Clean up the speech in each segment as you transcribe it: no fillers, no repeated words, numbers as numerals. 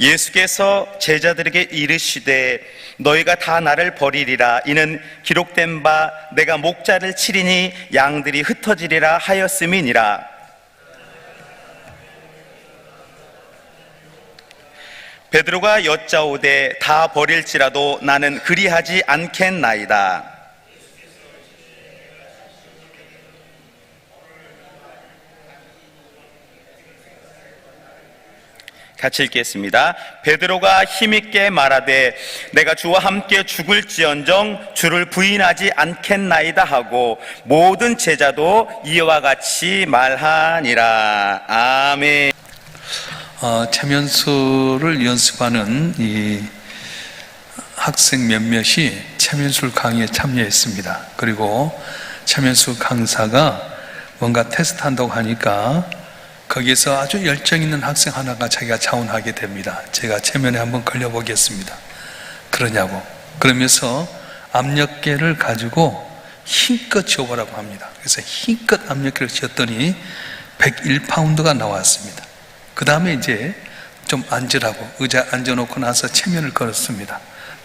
예수께서 제자들에게 이르시되 너희가 다 나를 버리리라. 이는 기록된 바 내가 목자를 치리니 양들이 흩어지리라 하였음이니라. 베드로가 여짜오되 다 버릴지라도 나는 그리하지 않겠나이다. 같이 읽겠습니다. 베드로가 힘있게 말하되 내가 주와 함께 죽을지언정 주를 부인하지 않겠나이다 하고 모든 제자도 이와 같이 말하니라. 아멘. 체면술을 연습하는 이 학생 몇몇이 체면술 강의에 참여했습니다. 그리고 체면술 강사가 뭔가 테스트한다고 하니까 거기에서 아주 열정 있는 학생 하나가 자기가 자원하게 됩니다. 제가 체면에 한번 걸려보겠습니다. 그러냐고. 그러면서 압력계를 가지고 힘껏 쥐어보라고 합니다. 그래서 힘껏 압력계를 쥐었더니 101파운드가 나왔습니다. 그 다음에 이제 좀 앉으라고 의자에 앉아놓고 나서 체면을 걸었습니다.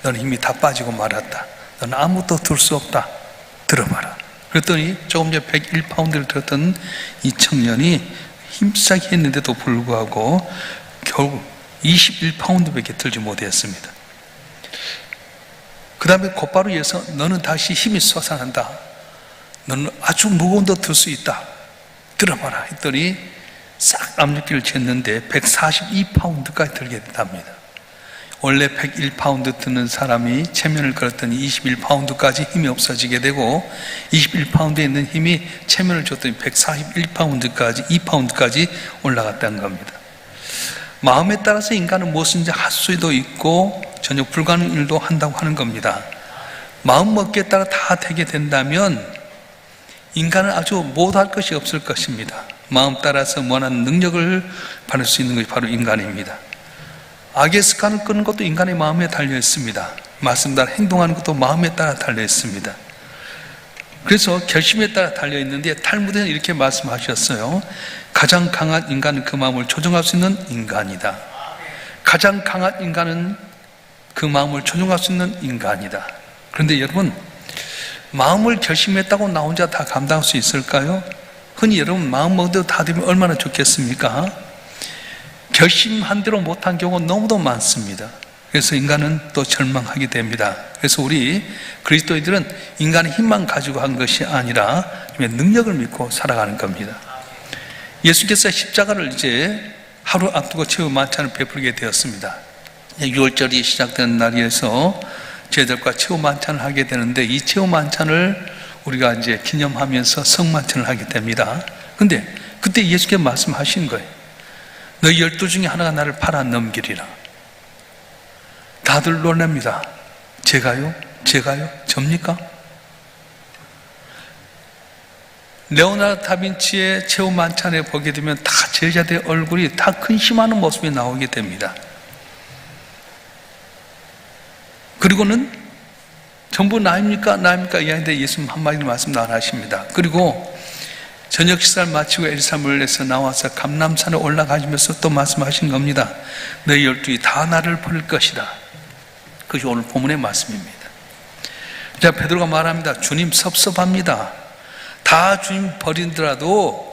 너는 힘이 다 빠지고 말았다. 너는 아무것도 들 수 없다. 들어봐라. 그랬더니 조금 전에 101파운드를 들었던 이 청년이 힘싸게 했는데도 불구하고 결국 21파운드밖에 들지 못했습니다. 그 다음에 곧바로 이어서 너는 다시 힘이 솟아난다. 너는 아주 무거운 도 들 수 있다. 들어봐라 했더니 싹 압력기를 쟀는데 142파운드까지 들게 된답니다. 원래 101파운드 드는 사람이 체면을 걸었더니 21파운드까지 힘이 없어지게 되고 21파운드에 있는 힘이 체면을 줬더니 141파운드까지 2파운드까지 올라갔다는 겁니다. 마음에 따라서 인간은 무엇인지 할 수도 있고 전혀 불가능한 일도 한다고 하는 겁니다. 마음 먹기에 따라 다 되게 된다면 인간은 아주 못할 것이 없을 것입니다. 마음 따라서 원하는 능력을 받을 수 있는 것이 바로 인간입니다. 악의 습관을 끊는 것도 인간의 마음에 달려 있습니다. 말씀대로 행동하는 것도 마음에 따라 달려 있습니다. 그래서 결심에 따라 달려 있는데 탈무드는 이렇게 말씀하셨어요. 가장 강한 인간은 그 마음을 조정할 수 있는 인간이다. 가장 강한 인간은 그 마음을 조정할 수 있는 인간이다. 그런데 여러분, 마음을 결심했다고 나 혼자 다 감당할 수 있을까요? 흔히 여러분 마음 먹은 대로 다 되면 얼마나 좋겠습니까? 결심한 대로 못한 경우가 너무도 많습니다. 그래서 인간은 또 절망하게 됩니다. 그래서 우리 그리스도인들은 인간의 힘만 가지고 한 것이 아니라 능력을 믿고 살아가는 겁니다. 예수께서 십자가를 이제 하루 앞두고 최후 만찬을 베풀게 되었습니다. 6월절이 시작된 날이어서 저희들과 최후 만찬을 하게 되는데 이 최후 만찬을 우리가 이제 기념하면서 성만찬을 하게 됩니다. 근데 그때 예수께서 말씀하신 거예요. 너희 12 중에 하나가 나를 팔아 넘기리라. 다들 놀랍니다. 제가요? 제가요? 접니까? 레오나르도 다빈치의 최후 만찬에 보게 되면 다 제자들의 얼굴이 다 근심하는 모습이 나오게 됩니다. 그리고는 전부 나입니까? 나입니까? 이하는데 예수님 한마디 말씀도 안 하십니다. 그리고 저녁 식사를 마치고 에르사물에서 나와서 감람산에 올라가시면서 또 말씀하신 겁니다. 너희 12이 다 나를 버릴 것이다. 그것이 오늘 본문의 말씀입니다. 자, 베드로가 말합니다. 주님 섭섭합니다. 다 주님 버리더라도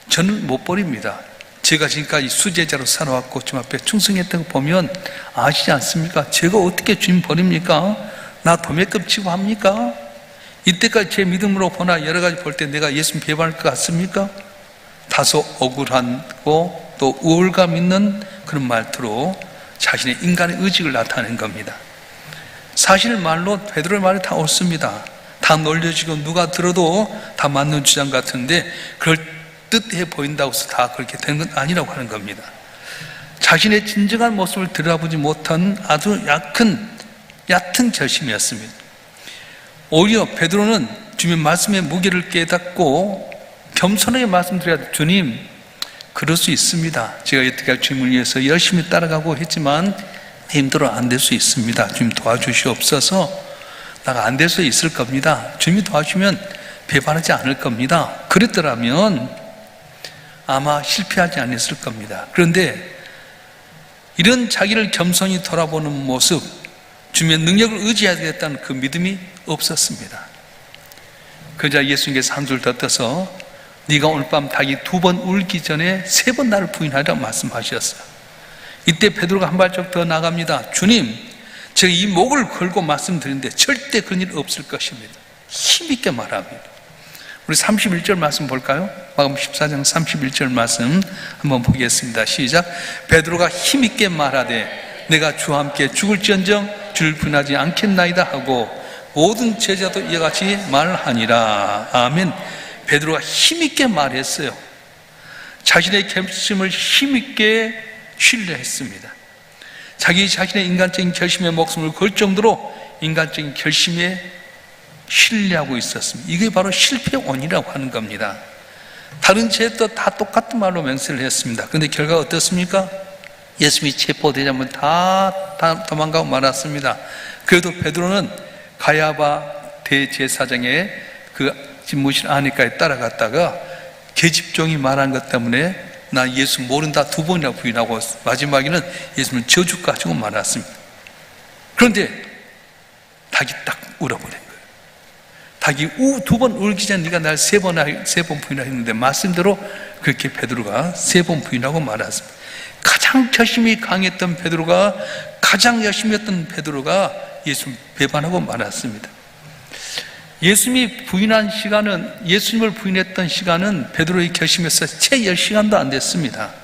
저는 못 버립니다. 제가 지금까지 수제자로 살아왔고 주님 앞에 충성했던 거 보면 아시지 않습니까? 제가 어떻게 주님 버립니까? 나 도매급 치고 합니까? 이때까지 제 믿음으로 보나 여러 가지 볼 때 내가 예수님 배반할 것 같습니까? 다소 억울하고 또 우울감 있는 그런 말투로 자신의 인간의 의식을 나타낸 겁니다. 사실 말로 베드로의 말이 다 옳습니다. 다 놀려지고 누가 들어도 다 맞는 주장 같은데 그럴 뜻해 보인다고 해서 다 그렇게 된 건 아니라고 하는 겁니다. 자신의 진정한 모습을 들여다보지 못한 아주 얕은 결심이었습니다. 오히려 베드로는 주님 말씀의 무게를 깨닫고 겸손하게 말씀드려야 돼. 주님, 그럴 수 있습니다. 제가 여태까지 주님을 위해서 열심히 따라가고 했지만 힘들어 안 될 수 있습니다. 주님 도와주시옵소서. 나가 안 될 수 있을 겁니다. 주님이 도와주면 배반하지 않을 겁니다. 그랬더라면 아마 실패하지 않았을 겁니다. 그런데 이런 자기를 겸손히 돌아보는 모습, 주님의 능력을 의지하겠다는 그 믿음이 없었습니다. 그러자 예수님께서 한 줄 더 떠서 네가 오늘 밤 닭이 2번 울기 전에 3번 나를 부인하리라 말씀하셨어요. 이때 베드로가 한 발짝 더 나갑니다. 주님, 제가 이 목을 걸고 말씀드리는데 절대 그런 일 없을 것입니다. 힘있게 말합니다. 우리 31절 말씀 볼까요? 마가복음 14장 31절 말씀 한번 보겠습니다. 시작. 베드로가 힘있게 말하되 내가 주와 함께 죽을지언정 주를 부인하지 않겠나이다 하고 모든 제자도 이와 같이 말하니라. 아멘. 베드로가 힘있게 말했어요. 자신의 결심을 힘있게 신뢰했습니다. 자기 자신의 인간적인 결심에 목숨을 걸 정도로 인간적인 결심에 신뢰하고 있었습니다. 이게 바로 실패의 원이라고 하는 겁니다. 다른 제자도 다 똑같은 말로 맹세를 했습니다. 그런데 결과가 어떻습니까? 예수님이 체포되자면 다 도망가고 말았습니다. 그래도 베드로는 가야바 대제사장의 그 집무실 안에까지 따라갔다가 계집종이 말한 것 때문에 나 예수 모른다 2번이나 부인하고 마지막에는 예수님을 저주 가지고 말았습니다. 그런데 닭이 딱 울어버린 거예요. 닭이 2번 울기 전에 네가 날 3번 부인하라 했는데 말씀대로 그렇게 베드로가 3번 부인하고 말았습니다. 가장 결심이 강했던 베드로가, 가장 열심히 했던 베드로가 예수님을 배반하고 말았습니다. 예수님을 부인했던 시간은 베드로의 결심에서 채 10시간도 안 됐습니다.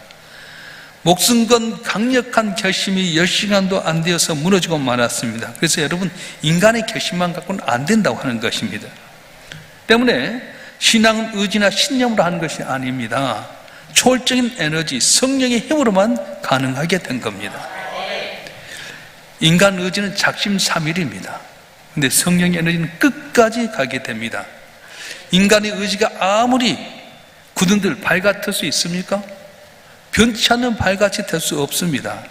목숨 건 강력한 결심이 10시간도 안 되어서 무너지고 말았습니다. 그래서 여러분, 인간의 결심만 갖고는 안 된다고 하는 것입니다. 때문에 신앙은 의지나 신념으로 하는 것이 아닙니다. 초월적인 에너지, 성령의 힘으로만 가능하게 된 겁니다. 인간 의지는 작심삼일입니다. 근데 성령의 에너지는 끝까지 가게 됩니다. 인간의 의지가 아무리 굳은들 발같을 수 있습니까? 변치 않는 발같이 될 수 없습니다.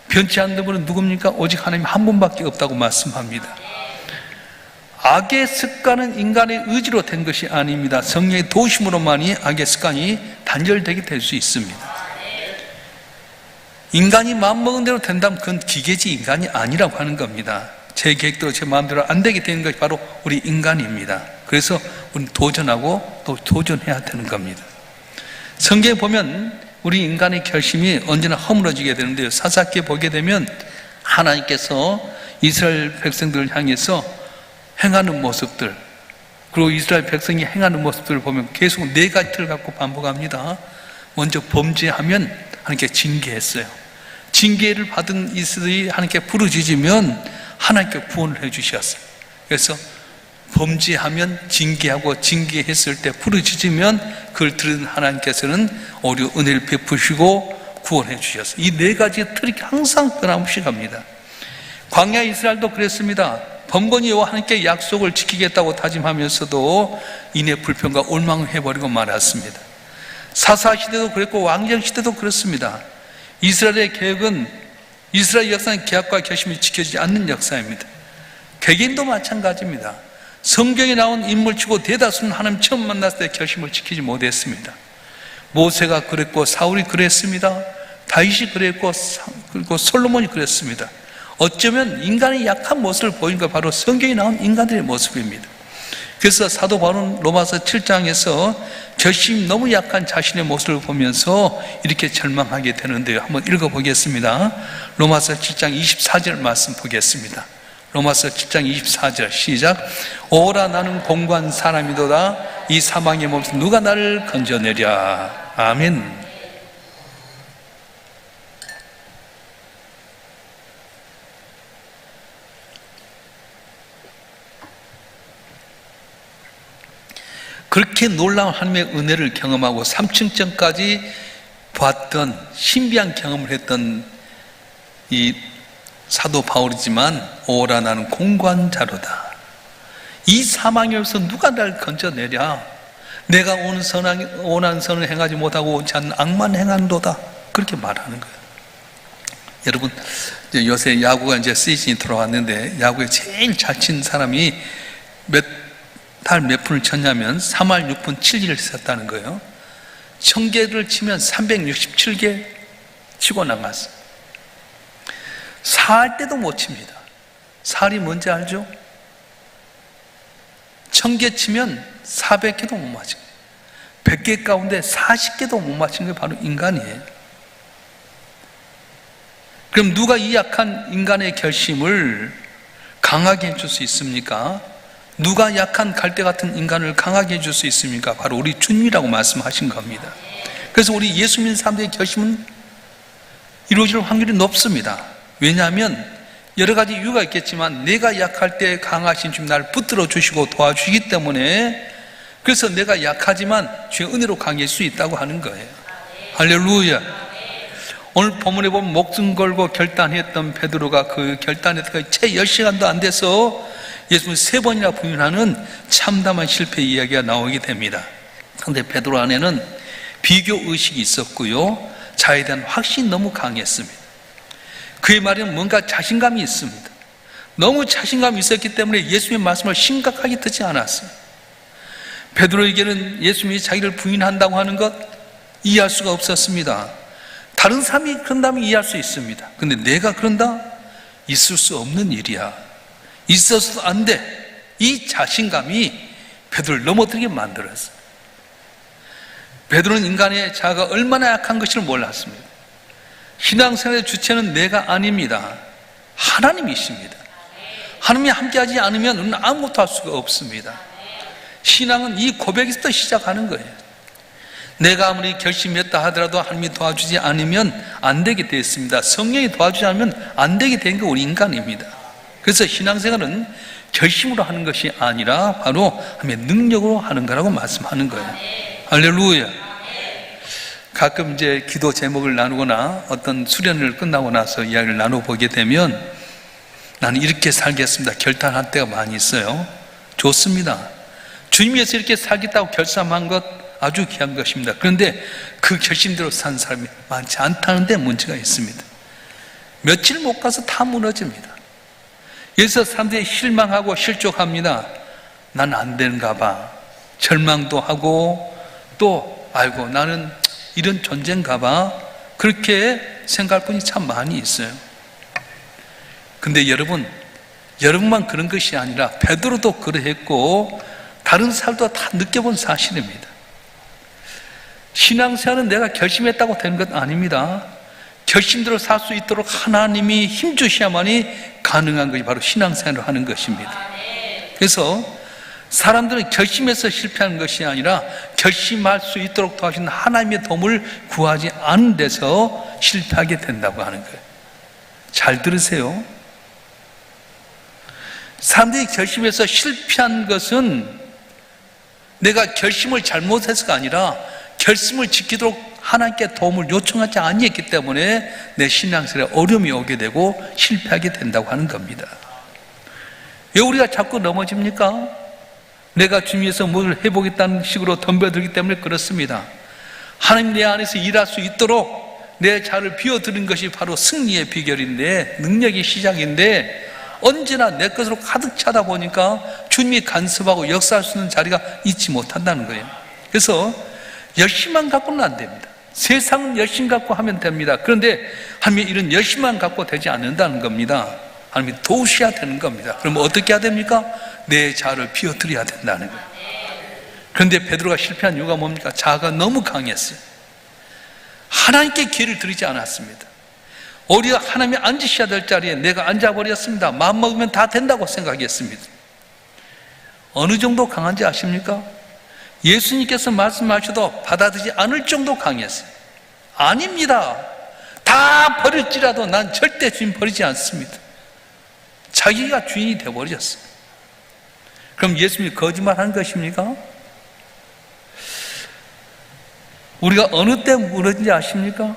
변치 않는 분은 누굽니까? 오직 하나님 한 분밖에 없다고 말씀합니다. 악의 습관은 인간의 의지로 된 것이 아닙니다. 성령의 도우심으로만이 악의 습관이 단절되게 될 수 있습니다. 인간이 마음먹은 대로 된다면 그건 기계지 인간이 아니라고 하는 겁니다. 제 계획대로 제 마음대로 안 되게 되는 것이 바로 우리 인간입니다. 그래서 우리는 도전하고 또 도전해야 되는 겁니다. 성경에 보면 우리 인간의 결심이 언제나 허물어지게 되는데요. 사사기에 보게 되면 하나님께서 이스라엘 백성들을 향해서 행하는 모습들, 그리고 이스라엘 백성이 행하는 모습들을 보면 계속 4가지를 갖고 반복합니다. 먼저 범죄하면 하나님께 징계했어요. 징계를 받은 이스라엘이 하나님께 부르짖으면 하나님께 구원을 해주셨어요. 그래서 범죄하면 징계하고, 징계했을 때 부르짖으면 그걸 들은 하나님께서는 오히려 은혜를 베푸시고 구원해 주셨어요. 이 4가지의 틀이 항상 변함없이 갑니다. 광야 이스라엘도 그랬습니다. 번번이 여호와 하나님께 약속을 지키겠다고 다짐하면서도 인해 불평과 올망을 해버리고 말았습니다. 사사시대도 그랬고 왕정시대도 그렇습니다. 이스라엘의 계획은, 이스라엘 역사는 계약과 결심이 지켜지지 않는 역사입니다. 개개인도 마찬가지입니다. 성경에 나온 인물치고 대다수는 하나님 처음 만났을 때 결심을 지키지 못했습니다. 모세가 그랬고 사울이 그랬습니다. 다윗이 그랬고 그리고 솔로몬이 그랬습니다. 어쩌면 인간의 약한 모습을 보인 거 바로 성경에 나온 인간들의 모습입니다. 그래서 사도 바울은 로마서 7장에서 결심이 너무 약한 자신의 모습을 보면서 이렇게 절망하게 되는데요. 한번 읽어보겠습니다. 로마서 7장 24절 말씀 보겠습니다. 로마서 7장 24절 시작. 오라 나는 공고한 사람이도다. 이 사망의 몸에서 누가 나를 건져내랴. 아멘. 그렇게 놀라운 하나님의 은혜를 경험하고 3층전까지 봤던, 신비한 경험을 했던 이 사도 바울이지만 오라 나는 공고한 자로다. 이 사망에서 누가 날 건져내랴. 내가 원한 선을 행하지 못하고 원치 않는 악만 행한도다. 그렇게 말하는 거예요. 여러분, 요새 야구가 이제 시즌이 들어왔는데 야구에 제일 잘 친 사람이 몇 푼을 쳤냐면 3할 6분 7리를 썼다는 거예요. 1000개를 치면 367개 치고 나갔어요. 살 때도 못 칩니다. 살이 뭔지 알죠? 1000개 치면 400개도 못 맞은 거예요. 100개 가운데 40개도 못 맞힌 게 바로 인간이에요. 그럼 누가 이 약한 인간의 결심을 강하게 해줄 수 있습니까? 누가 약한 갈대 같은 인간을 강하게 해줄 수 있습니까? 바로 우리 주님이라고 말씀하신 겁니다. 그래서 우리 예수 믿는 사람들의 결심은 이루어질 확률이 높습니다. 왜냐하면 여러 가지 이유가 있겠지만 내가 약할 때 강하신 주님 나를 붙들어 주시고 도와주시기 때문에, 그래서 내가 약하지만 주의 은혜로 강해질 수 있다고 하는 거예요. 할렐루야. 오늘 본문에 보면 목숨 걸고 결단했던 베드로가 그 결단했던 채 10시간도 안 돼서 예수님을 3번이나 부인하는 참담한 실패 이야기가 나오게 됩니다. 그런데 베드로 안에는 비교 의식이 있었고요, 자에 대한 확신이 너무 강했습니다. 그의 말에는 뭔가 자신감이 있습니다. 너무 자신감이 있었기 때문에 예수님의 말씀을 심각하게 듣지 않았어요. 베드로에게는 예수님이 자기를 부인한다고 하는 것 이해할 수가 없었습니다. 다른 사람이 그런다면 이해할 수 있습니다. 근데 내가 그런다? 있을 수 없는 일이야. 있어서도 안 돼. 이 자신감이 베드로를 넘어뜨리게 만들었어요. 베드로는 인간의 자아가 얼마나 약한 것을 몰랐습니다. 신앙생활의 주체는 내가 아닙니다. 하나님이십니다. 하나님이 함께하지 않으면 우리는 아무것도 할 수가 없습니다. 신앙은 이 고백에서부터 시작하는 거예요. 내가 아무리 결심했다 하더라도 하나님이 도와주지 않으면 안 되게 되어 있습니다. 성령이 도와주지 않으면 안 되게 된 게 우리 인간입니다. 그래서 신앙생활은 결심으로 하는 것이 아니라 바로 하나님의 능력으로 하는 거라고 말씀하는 거예요. 할렐루야. 가끔 이제 기도 제목을 나누거나 어떤 수련을 끝나고 나서 이야기를 나눠보게 되면 나는 이렇게 살겠습니다 결단할 때가 많이 있어요. 좋습니다. 주님 위해서 이렇게 살겠다고 결심한 것 아주 귀한 것입니다. 그런데 그 결심대로 산 사람이 많지 않다는 데 문제가 있습니다. 며칠 못 가서 다 무너집니다. 그래서 사람들이 실망하고 실족합니다. 난 안 되는가 봐. 절망도 하고 또 아이고 나는 이런 존재인가 봐. 그렇게 생각할 분이 참 많이 있어요. 근데 여러분만 그런 것이 아니라 베드로도 그러했고 다른 사람도 다 느껴본 사실입니다. 신앙생활은 내가 결심했다고 되는 것 아닙니다. 결심대로 살 수 있도록 하나님이 힘주셔야만이 가능한 것이 바로 신앙생활을 하는 것입니다. 그래서 사람들은 결심해서 실패하는 것이 아니라 결심할 수 있도록 도와주는 하나님의 도움을 구하지 않은 데서 실패하게 된다고 하는 거예요. 잘 들으세요. 사람들이 결심해서 실패한 것은 내가 결심을 잘못해서가 아니라 결심을 지키도록 하나님께 도움을 요청하지 아니했기 때문에 내 신앙생활에 어려움이 오게 되고 실패하게 된다고 하는 겁니다. 왜 우리가 자꾸 넘어집니까? 내가 주님 위해서 뭘 해보겠다는 식으로 덤벼들기 때문에 그렇습니다. 하나님 내 안에서 일할 수 있도록 내 자를 비워드린 것이 바로 승리의 비결인데, 능력의 시작인데, 언제나 내 것으로 가득 차다 보니까 주님이 간섭하고 역사할 수 있는 자리가 있지 못한다는 거예요. 그래서 열심만 갖고는 안 됩니다. 세상은 열심 갖고 하면 됩니다. 그런데 하나님이 이런 열심만 갖고 되지 않는다는 겁니다. 하나님이 도우셔야 되는 겁니다. 그러면 어떻게 해야 됩니까? 내 자아를 비워드려야 된다는 거예요. 그런데 베드로가 실패한 이유가 뭡니까? 자아가 너무 강했어요. 하나님께 기회를 드리지 않았습니다. 오히려 하나님이 앉으셔야 될 자리에 내가 앉아버렸습니다. 마음먹으면 다 된다고 생각했습니다. 어느 정도 강한지 아십니까? 예수님께서 말씀하셔도 받아들이지 않을 정도 강했어요. 아닙니다. 다 버릴지라도 난 절대 주님 버리지 않습니다. 자기가 주인이 되어버렸어요. 그럼 예수님이 거짓말한 것입니까? 우리가 어느 때 무너진지 아십니까?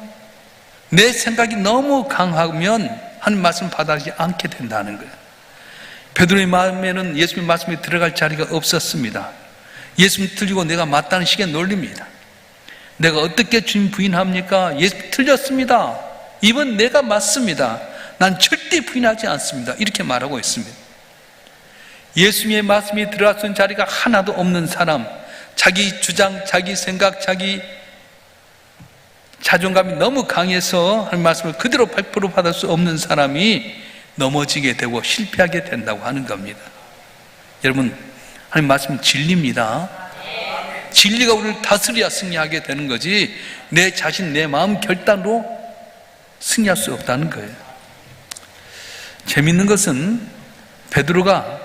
내 생각이 너무 강하면 하나님 말씀 받아들이지 않게 된다는 거예요. 베드로의 마음에는 예수님 말씀이 들어갈 자리가 없었습니다. 예수님 틀리고 내가 맞다는 식의 논리입니다. 내가 어떻게 주님 부인합니까? 예수님 틀렸습니다. 이번 내가 맞습니다. 난 절대 부인하지 않습니다. 이렇게 말하고 있습니다. 예수님의 말씀이 들어갈 수 있는 자리가 하나도 없는 사람, 자기 주장, 자기 생각, 자기 자존감이 너무 강해서 하나님 말씀을 그대로 100% 받을 수 없는 사람이 넘어지게 되고 실패하게 된다고 하는 겁니다. 여러분, 하나님 말씀은 진리입니다. 진리가 우리를 다스려야 승리하게 되는 거지 내 자신, 내 마음 결단으로 승리할 수 없다는 거예요. 재밌는 것은 베드로가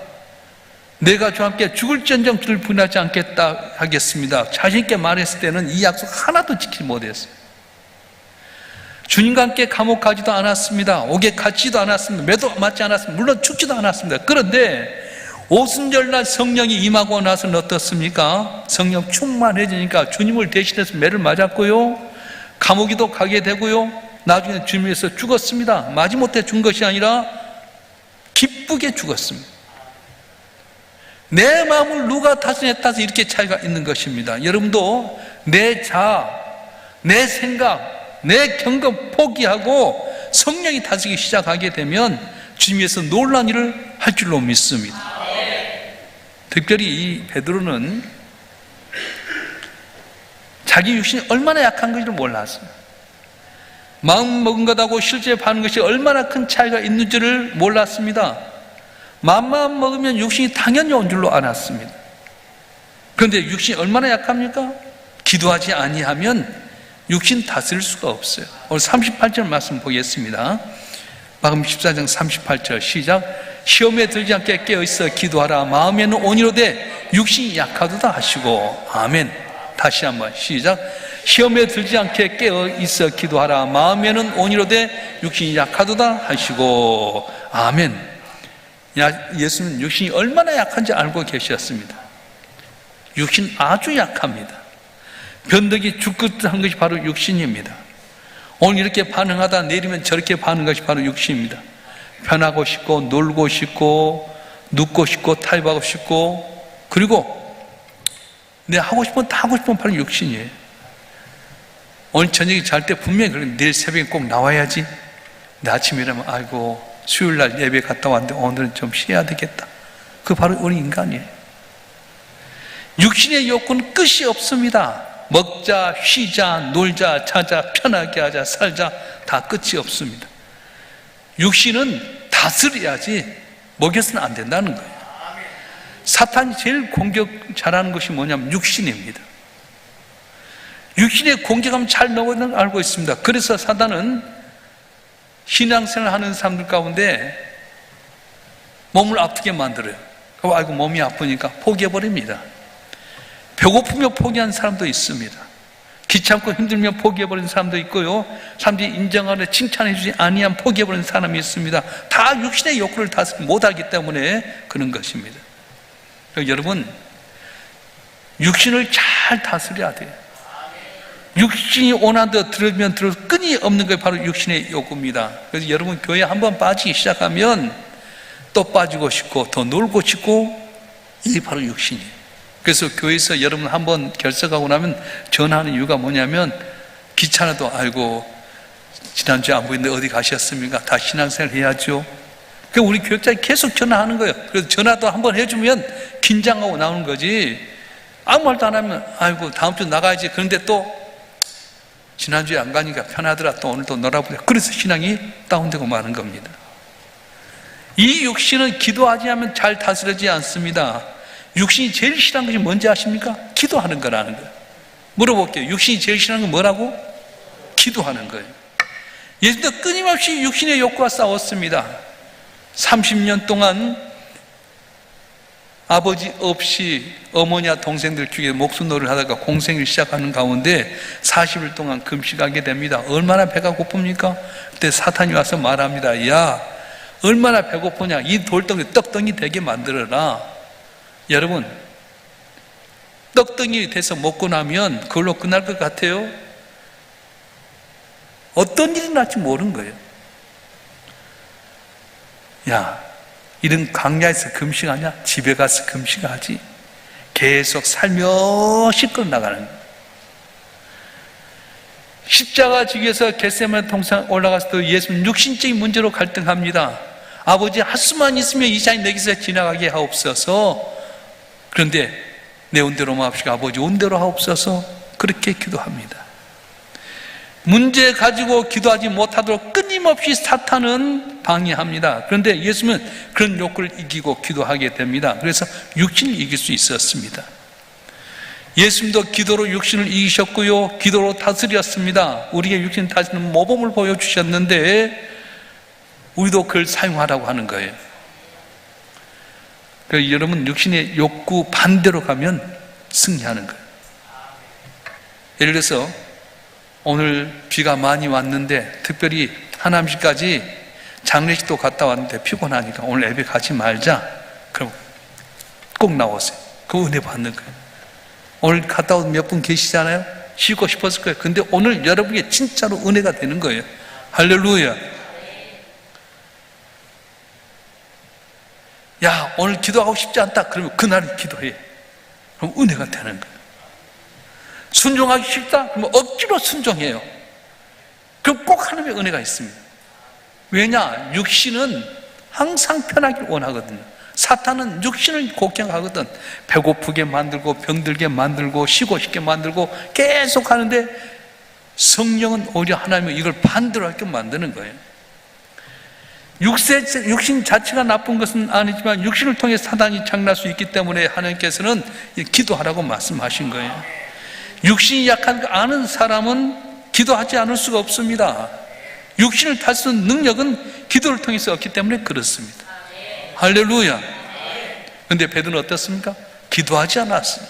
내가 주와 함께 죽을지언정 주를 부인하지 않겠다 하겠습니다 자신 있게 말했을 때는 이 약속 하나도 지키지 못했어요. 주님과 함께 감옥 가지도 않았습니다. 옥에 갇지도 않았습니다. 매도 맞지 않았습니다. 물론 죽지도 않았습니다. 그런데 오순절날 성령이 임하고 나서는 어떻습니까? 성령 충만해지니까 주님을 대신해서 매를 맞았고요, 감옥에도 가게 되고요, 나중에 주님 위해서 죽었습니다. 마지못해 죽은 것이 아니라 기쁘게 죽었습니다. 내 마음을 누가 다스렸다서 이렇게 차이가 있는 것입니다. 여러분도 내 자아, 내 생각, 내 경험 포기하고 성령이 다스리기 시작하게 되면 주님 위해서 놀라운 일을 할 줄로 믿습니다. 특별히 이 베드로는 자기 육신이 얼마나 약한 것을 몰랐어요. 마음 먹은 것하고 실제 하는 것이 얼마나 큰 차이가 있는 줄을 몰랐습니다. 마음만 먹으면 육신이 당연히 온 줄로 알았습니다. 그런데 육신이 얼마나 약합니까? 기도하지 아니하면 육신 다스릴 수가 없어요. 오늘 38절 말씀 보겠습니다. 마가복음 14장 38절 시작. 시험에 들지 않게 깨어있어 기도하라. 마음에는 온이로되 육신이 약하도다 하시고. 아멘. 다시 한번 시작. 시험에 들지 않게 깨어있어 기도하라. 마음에는 온이로되 육신이 약하도다 하시고. 아멘. 예수는 육신이 얼마나 약한지 알고 계셨습니다. 육신 아주 약합니다. 변덕이 죽긋한 것이 바로 육신입니다. 오늘 이렇게 반응하다 내리면 저렇게 반응하는 것이 바로 육신입니다. 편하고 싶고 놀고 싶고 눕고 싶고 타협하고 싶고, 그리고 내가 하고 싶은 다 하고 싶은 바로 육신이에요. 오늘 저녁에 잘 때 분명히 그래, 내일 새벽에 꼭 나와야지. 내 아침에 일어나면 아이고 수요일날 예배 갔다 왔는데 오늘은 좀 쉬어야 되겠다. 그거 바로 우리 인간이에요. 육신의 욕구는 끝이 없습니다. 먹자, 쉬자, 놀자, 자자, 편하게 하자, 살자, 다 끝이 없습니다. 육신은 다스려야지 먹여서는 안 된다는 거예요. 사탄이 제일 공격 잘하는 것이 뭐냐면 육신입니다. 육신의 공격하면 잘 나오는 걸 알고 있습니다. 그래서 사탄은 신앙생활 하는 사람들 가운데 몸을 아프게 만들어요. 그리고 아이고 몸이 아프니까 포기해버립니다. 배고프며 포기한 사람도 있습니다. 귀찮고 힘들며 포기해버린 사람도 있고요, 사람들이 인정하려 칭찬해주지 아니한 포기해버린 사람이 있습니다. 다 육신의 욕구를 다스리지 못하기 때문에 그런 것입니다. 여러분, 육신을 잘 다스려야 돼요. 육신이 원하는 대로 들으면 들어도 끈이 없는 게 바로 육신의 욕구입니다. 그래서 여러분 교회 한번 빠지기 시작하면 또 빠지고 싶고 더 놀고 싶고, 이게 바로 육신이에요. 그래서 교회에서 여러분 한번 결석하고 나면 전화하는 이유가 뭐냐면, 귀찮아도 아이고 지난주에 안 보이는데 어디 가셨습니까? 다 신앙생활 해야죠. 그래서 우리 교육자가 계속 전화하는 거예요. 그래서 전화도 한번 해주면 긴장하고 나오는 거지, 아무 말도 안 하면 아이고 다음 주 나가야지. 그런데 또 지난주에 안 가니까 편하더라, 또 오늘 또 놀아보자. 그래서 신앙이 다운되고 마는 겁니다. 이 육신은 기도하지 않으면 잘 다스려지지 않습니다. 육신이 제일 싫어하는 것이 뭔지 아십니까? 기도하는 거라는 거예요. 물어볼게요. 육신이 제일 싫어하는 건 뭐라고? 기도하는 거예요. 예수도 끊임없이 육신의 욕구와 싸웠습니다. 30년 동안 아버지 없이 어머니와 동생들 중에 목숨놀이를 하다가 공생을 시작하는 가운데 40일 동안 금식하게 됩니다. 얼마나 배가 고픕니까? 그때 사탄이 와서 말합니다. 야, 얼마나 배고프냐, 이 돌덩이 떡덩이 되게 만들어라. 여러분, 떡덩이 돼서 먹고 나면 그걸로 끝날 것 같아요? 어떤 일이 날지 모르는 거예요. 야, 이런 광야에서 금식하냐? 집에 가서 금식하지. 계속 살며시 끌어나가는 거예요. 십자가 지기에서 겟세마네 동산 올라가서 또 예수는 육신적인 문제로 갈등합니다. 아버지, 할 수만 있으면 이 잔이 내게서 지나가게 하옵소서. 그런데 내 온대로 마옵시고 아버지 온대로 하옵소서. 그렇게 기도합니다. 문제 가지고 기도하지 못하도록 끊임없이 사탄은 방해합니다. 그런데 예수님은 그런 욕구를 이기고 기도하게 됩니다. 그래서 육신을 이길 수 있었습니다. 예수님도 기도로 육신을 이기셨고요, 기도로 다스렸습니다. 우리의 육신 다스리는 모범을 보여주셨는데 우리도 그걸 사용하라고 하는 거예요. 그래서 여러분, 육신의 욕구 반대로 가면 승리하는 거예요. 예를 들어서 오늘 비가 많이 왔는데 특별히 하남시까지 장례식도 갔다 왔는데 피곤하니까 오늘 예배 가지 말자. 그럼 꼭 나오세요. 그 은혜 받는 거예요. 오늘 갔다 온 몇 분 계시잖아요. 쉬고 싶었을 거예요. 근데 오늘 여러분에게 진짜로 은혜가 되는 거예요. 할렐루야. 야, 오늘 기도하고 싶지 않다. 그러면 그날 기도해. 그럼 은혜가 되는 거예요. 순종하기 싫다? 그러면 억지로 순종해요. 그럼 꼭 하나님의 은혜가 있습니다. 왜냐? 육신은 항상 편하길 원하거든요. 사탄은 육신을 곡행하거든. 배고프게 만들고 병들게 만들고 쉬고 싶게 만들고 계속 하는데 성령은 오히려 하나님은 이걸 반대로 하게 만드는 거예요. 육신 자체가 나쁜 것은 아니지만 육신을 통해 사단이 장난할 수 있기 때문에 하나님께서는 기도하라고 말씀하신 거예요. 육신이 약한 거 아는 사람은 기도하지 않을 수가 없습니다. 육신을 다스리는 능력은 기도를 통해서 얻기 때문에 그렇습니다. 할렐루야. 그런데 베드로는 어떻습니까? 기도하지 않았어요.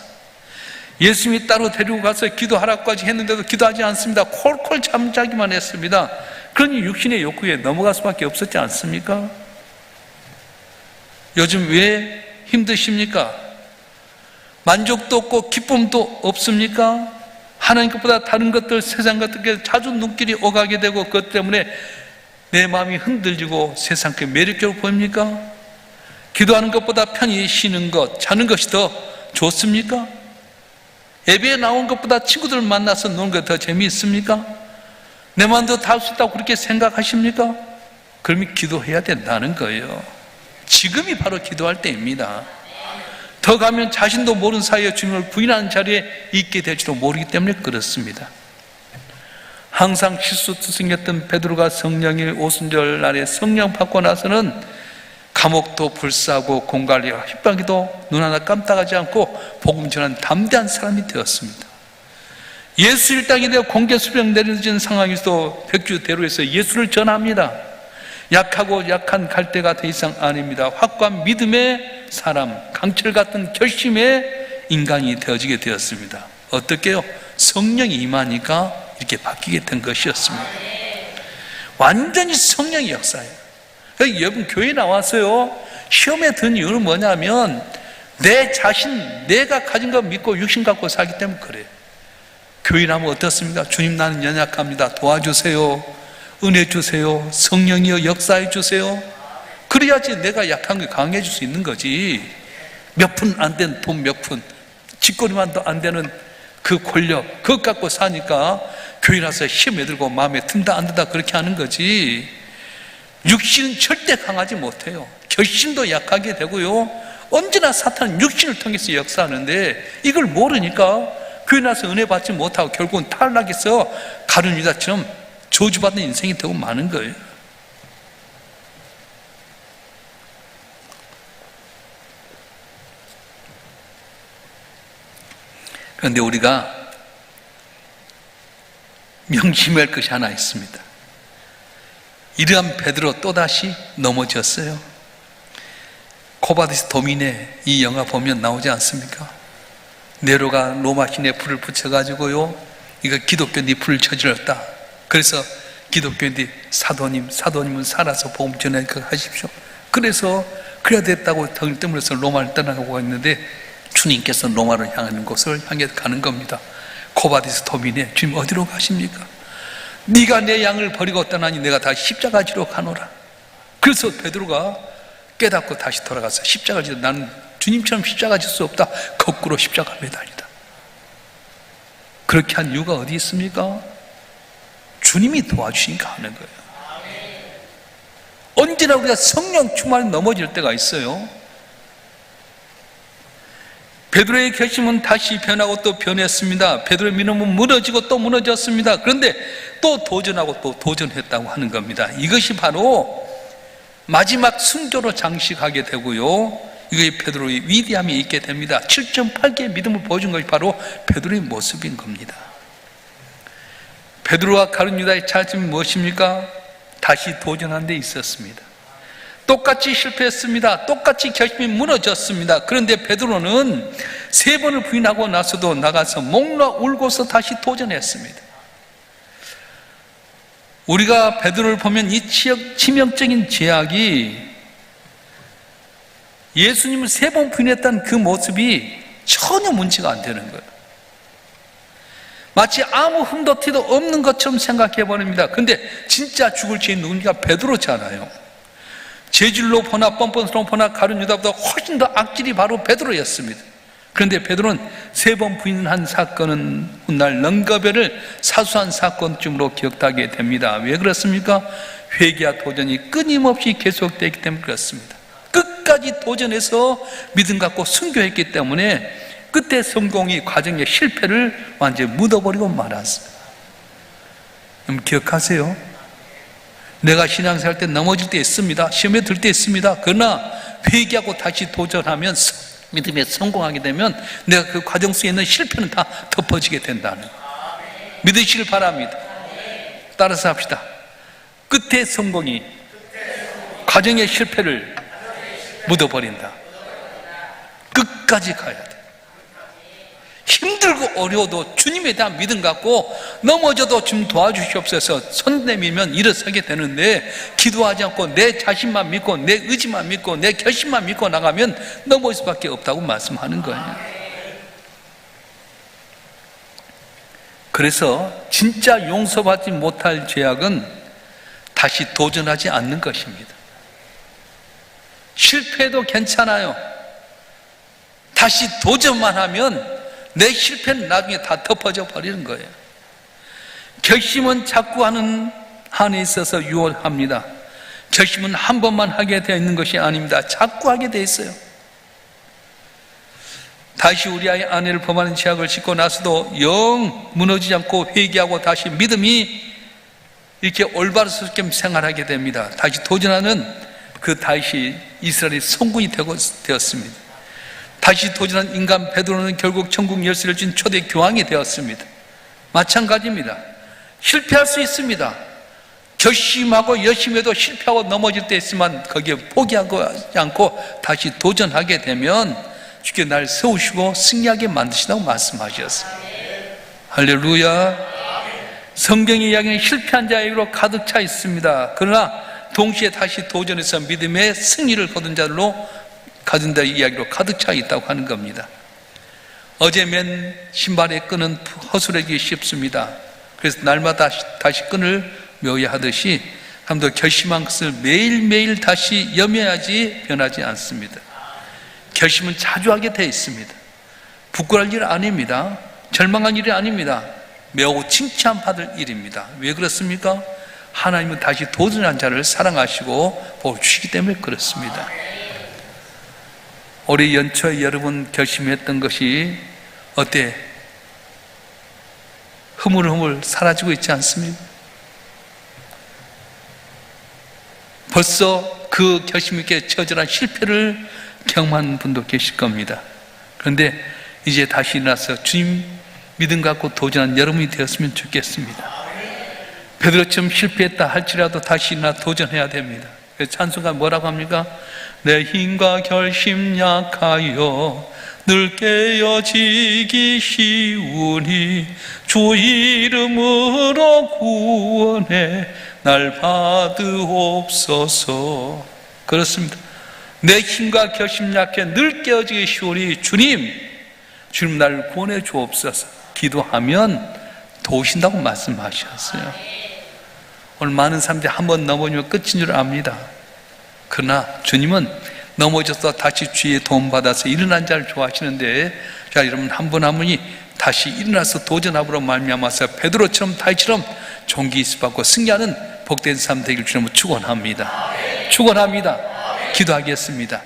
예수님이 따로 데리고 가서 기도하라고까지 했는데도 기도하지 않습니다. 콜콜 잠자기만 했습니다. 그러니 육신의 욕구에 넘어갈 수밖에 없었지 않습니까? 요즘 왜 힘드십니까? 만족도 없고 기쁨도 없습니까? 하나님 것보다 다른 것들, 세상 것들께 자주 눈길이 오가게 되고 그것 때문에 내 마음이 흔들리고 세상께 매력적으로 보입니까? 기도하는 것보다 편히 쉬는 것, 자는 것이 더 좋습니까? 예배에 나온 것보다 친구들 만나서 노는 것 더 재미있습니까? 내 마음도 다 할 수 있다고 그렇게 생각하십니까? 그러면 기도해야 된다는 거예요. 지금이 바로 기도할 때입니다. 더 가면 자신도 모르는 사이에 주님을 부인하는 자리에 있게 될지도 모르기 때문에 그렇습니다. 항상 실수투성이었던 베드로가 성령의 오순절 날에 성령 받고 나서는 감옥도 불사하고 공갈리와 핍박에도 눈 하나 깜빡하지 않고 복음 전하는 담대한 사람이 되었습니다. 예수 일당이 되어 공개 수령 내려진 상황에서도 백주대로에서 예수를 전합니다. 약하고 약한 갈 때가 더 이상 아닙니다. 확고한 믿음의 사람, 강철 같은 결심의 인간이 되어지게 되었습니다. 어떻게요? 성령이 임하니까 이렇게 바뀌게 된 것이었습니다. 완전히 성령의 역사예요. 여러분, 교회 나와서요, 시험에 든 이유는 뭐냐면 내 자신, 내가 가진 거 믿고 육신 갖고 살기 때문에 그래요. 교회 나면 어떻습니까? 주님, 나는 연약합니다. 도와주세요. 은혜 주세요. 성령이여 역사해 주세요. 그래야지 내가 약한 게 강해질 수 있는 거지. 몇 푼 안 된 돈 몇 푼, 짓거리만도 안 되는 그 권력, 그것 갖고 사니까 교회 나서 시험에 들고 마음에 든다 안 든다 그렇게 하는 거지. 육신은 절대 강하지 못해요. 결심도 약하게 되고요. 언제나 사탄은 육신을 통해서 역사하는데 이걸 모르니까 교회 나서 은혜 받지 못하고 결국은 탈락해서 가룟 유다처럼 저주받는 인생이 되고 마는 거예요. 그런데 우리가 명심할 것이 하나 있습니다. 이러한 베드로 또다시 넘어졌어요. 코바디스 도미네 이 영화 보면 나오지 않습니까? 네로가 로마 신에 불을 붙여가지고요, 이거 기독교인들이 불을 저질렀다. 그래서 기독교인들이 사도님은 살아서 복음 전하니까 하십시오. 그래서 그래야 됐다고 덩을 뜨물어서 로마를 떠나가고 있는데 주님께서 로마를 향하는 곳을 향해 가는 겁니다. 코바디스 도미네, 주님 어디로 가십니까? 네가 내 양을 버리고 떠나니 내가 다시 십자가 지러 가노라. 그래서 베드로가 깨닫고 다시 돌아가서 십자가 지러, 나는 주님처럼 십자가 질 수 없다. 거꾸로 십자가 매달리다. 그렇게 한 이유가 어디 있습니까? 주님이 도와주시니까 하는 거예요. 언제나 우리가 성령 충만에 넘어질 때가 있어요. 베드로의 결심은 다시 변하고 또 변했습니다. 베드로의 믿음은 무너지고 또 무너졌습니다. 그런데 또 도전하고 또 도전했다고 하는 겁니다. 이것이 바로 마지막 순교로 장식하게 되고요, 이게 베드로의 위대함이 있게 됩니다. 7.8개의 믿음을 보여준 것이 바로 베드로의 모습인 겁니다. 베드로와 가룟 유다의 차이점이 무엇입니까? 다시 도전한 데 있었습니다. 똑같이 실패했습니다. 똑같이 결심이 무너졌습니다. 그런데 베드로는 3번을 부인하고 나서도 나가서 목 놓아 울고서 다시 도전했습니다. 우리가 베드로를 보면 이 치명적인 죄악이 예수님을 3번 부인했던 그 모습이 전혀 문제가 안 되는 거예요. 마치 아무 흠도 티도 없는 것처럼 생각해 버립니다. 근데 진짜 죽을 죄인 누구니까? 베드로잖아요. 죄질로 보나 뻔뻔스러워 보나 가룟 유다보다 훨씬 더 악질이 바로 베드로였습니다. 그런데 베드로는 3번 부인한 사건은 훗날 런거벨을 사수한 사건쯤으로 기억하게 됩니다. 왜 그렇습니까? 회개와 도전이 끊임없이 계속되기 때문에 그렇습니다. 끝까지 도전해서 믿음 갖고 순교했기 때문에 끝에 성공이 과정의 실패를 완전히 묻어버리고 말았어요. 여러분 기억하세요? 내가 신앙생활 때 넘어질 때 있습니다. 시험에 들 때 있습니다. 그러나 회개하고 다시 도전하면 믿음에 성공하게 되면 내가 그 과정 속에 있는 실패는 다 덮어지게 된다는, 믿으시길 바랍니다. 따라서 합시다. 끝의 성공이 과정의 실패를 묻어버린다. 끝까지 가야 돼. 힘들고 어려워도 주님에 대한 믿음 갖고 넘어져도 좀 도와주시옵소서 손 내밀면 일어서게 되는데, 기도하지 않고 내 자신만 믿고 내 의지만 믿고 내 결심만 믿고 나가면 넘어질 수밖에 없다고 말씀하는 거예요. 그래서 진짜 용서받지 못할 죄악은 다시 도전하지 않는 것입니다. 실패해도 괜찮아요. 다시 도전만 하면 내 실패는 나중에 다 덮어져 버리는 거예요. 결심은 자꾸 하는 한에 있어서 유효합니다. 결심은 한 번만 하게 되어 있는 것이 아닙니다. 자꾸 하게 되어 있어요. 다시 우리 아내를 범하는 죄악을 짓고 나서도 영 무너지지 않고 회개하고 다시 믿음이 이렇게 올바르게 생활하게 됩니다. 다시 도전하는 그 다시 이스라엘의 성군이 되었습니다. 다시 도전한 인간 베드로는 결국 천국 열쇠를 쥔 초대 교황이 되었습니다. 마찬가지입니다. 실패할 수 있습니다. 결심하고 열심히 해도 실패하고 넘어질 때 있지만 거기에 포기하지 않고 다시 도전하게 되면 주께 날 세우시고 승리하게 만드신다고 말씀하셨어요. 할렐루야. 성경의 이야기는 실패한 자에게로 가득 차 있습니다. 그러나 동시에 다시 도전해서 믿음의 승리를 거둔 자들로 가진다 이야기로 가득 차 있다고 하는 겁니다. 어제 맨 신발의 끈은 허술해지기 쉽습니다. 그래서 날마다 다시 끈을 묘야 하듯이 사람도 결심한 것을 매일매일 다시 염해야지 변하지 않습니다. 결심은 자주 하게 되어 있습니다. 부끄러울 일 아닙니다. 절망한 일이 아닙니다. 매우 칭찬받을 일입니다. 왜 그렇습니까? 하나님은 다시 도전한 자를 사랑하시고 복 주시기 때문에 그렇습니다. 올해 연초에 여러분 결심했던 것이 어때? 흐물흐물 사라지고 있지 않습니까? 벌써 그 결심 있게 처절한 실패를 경험한 분도 계실 겁니다. 그런데 이제 다시 일어나서 주님 믿음 갖고 도전한 여러분이 되었으면 좋겠습니다. 베드로처럼 실패했다 할지라도 다시 일어나 도전해야 됩니다. 그래서 찬송가 뭐라고 합니까? 내 힘과 결심 약하여 늘 깨어지기 쉬우니 주 이름으로 구원해 날 받으옵소서. 그렇습니다. 내 힘과 결심 약해 늘 깨어지기 쉬우니 주님 날 구원해 주옵소서. 기도하면 도우신다고 말씀하셨어요. 오늘 많은 사람들이 한번 넘어지면 끝인 줄 압니다. 그러나 주님은 넘어져서 다시 주의 도움받아서 일어난 자를 좋아하시는데, 자 여러분 한 분 한 분이 다시 일어나서 도전함으로 말미암아서 베드로처럼 다윗처럼 종기 있으받고 승리하는 복된 삶 되길 주님으로 축원합니다. 축원합니다. 기도하겠습니다.